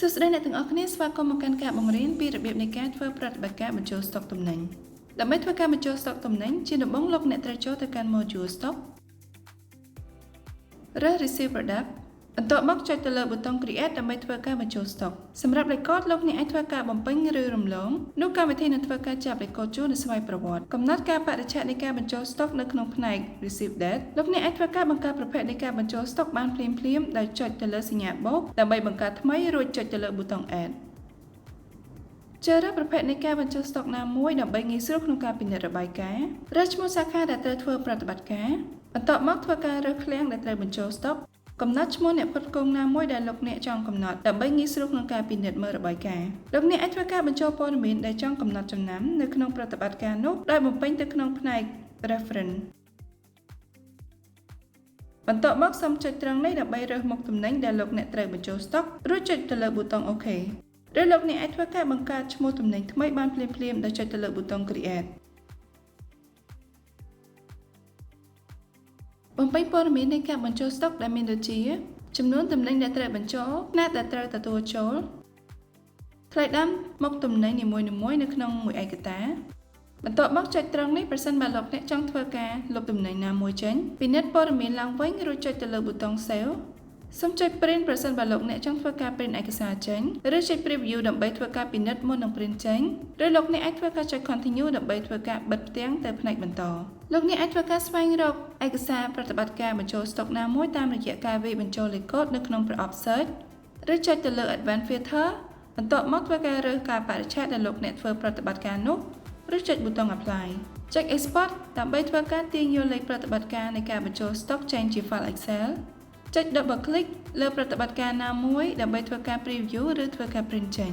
សួស្តីអ្នកទាំងអស់គ្នាស្វាគមន៍មកកាន់ការបង្រៀនពីរបៀបនៃការធ្វើប្រតិបត្តិការបញ្ចូលស្តុកទំនិញដើម្បីធ្វើការបញ្ចូលស្តុកទំនិញជាដំបូងលោកអ្នកត្រូវចូលទៅកាន់ Module Stock រើស Receive Product បន្ទាប់មកចុចទៅលើប៊ូតុង Create ដើម្បីធ្វើការបញ្ចូល Stock សម្រាប់ Record លោកអ្នកអាចធ្វើការបំពេញឬរំលងនោះកម្មវិធីនឹងធ្វើការចាប់ Record ជូននិងស្វ័យប្រវត្តិកំណត់កាលបរិច្ឆេទនៃការបញ្ចូល Stock នៅក្នុងផ្នែក Receive Date លោកអ្នកអាចធ្វើការបង្កើតប្រភេទនៃការបញ្ចូល Stock បានភ្លាមៗដោយចុចទៅលើសញ្ញាបូកដើម្បីបង្កើតថ្មីរួចចុចទៅលើប៊ូតុង Addជ្រើសរើសប្រភេទនៃការបញ្ចូលស្តុកណាមួយដើម្បីងាយស្រួលក្នុងការពិនិត្យរបាយការណ៍រើសឈ្មោះសាខាដែលត្រូវធ្វើប្រតិបត្តិការបន្ទាប់មកធ្វើការរើសឃ្លាំងដែលត្រូវបញ្ចូលស្តុកកំណត់ឈ្មោះអ្នកផ្គត់ផ្គង់ណាមួយដែលលោកអ្នកចង់កំណត់ដើម្បីងាយស្រួលក្នុងការពិនិត្យមើលរបាយការណ៍លោកអ្នកអាចធ្វើការបញ្ចូលព័ត៌មានដែលចង់កំណត់ចំណាំនៅក្នុងប្រតិបត្តិការនោះដោយបំពេញទៅក្នុងផ្នែក Reference បន្ទាប់មកសូមចុចត្រង់នេះដើម្បីរើសមុខទំនិញដែលលោកអ្នកត្រូវបញ្ចូលស្តុករួចចុចទៅលើប៊ូតុង OK ឬលោកអ្នកអាចធ្វើការបង្កើតឈ្មោះទំនិញថ្មីបានភ្លាមៗដោយចុចទៅលើប៊ូតុង Create បំពេញព័ត៌មាននៃការបញ្ចូលស្តុកដែលមានដូចជាចំនួនទំនិញដែលត្រូវបញ្ចូលຂະຫນាតដែលត្រូវទទួលចូលថ្លៃដើមមុខទំនិញនីមួយៗនៅក្នុងមួយឯកតាបន្ទាប់មកចុចត្រង់នេះប្រសិនបើលោកអ្នកចង់ធ្វើការលុបទំនិញណាមួយចេញពិនិត្យព័ត៌មានឡើងវិញរួចចុចទៅលើប៊ូតុង Save សូមចុច Print ប្រសិនបើលោកអ្នកចង់ធ្វើការ Print ឯកសារចេញឬចុច Preview ដើម្បីធ្វើការពិនិត្យមុននឹង Print ចេញឬលោកអ្នកអាចធ្វើការចុច Continue ដើម្បីធ្វើការបិទផ្ទាំងទៅផ្នែកបន្តលោកអ្នកអាចធ្វើការស្វែងរកឯកសារប្រតិបត្តិការបញ្ចូលស្តុកណាមួយតាមរយៈការវាយបញ្ចូលលេខកូដនៅក្នុងប្រអប់ Search ឬចុចទៅលើ Advanced Filter បន្ទាប់មកធ្វើការរើសកាលបរិច្ឆេទដែលលោកអ្នកធ្វើប្រតិបត្តិការនោះឬចុចប៊ូតុង Apply ចុច Export ដើម្បីធ្វើការទាញយកលេខប្រតិបត្តិការនៃការបញ្ចូលស្តុកចេញជា File Excelចុច Double Click លើប្រតិបត្តិការណាមួយដើម្បីធ្វើការ Preview ឬធ្វើការ Print ចេញ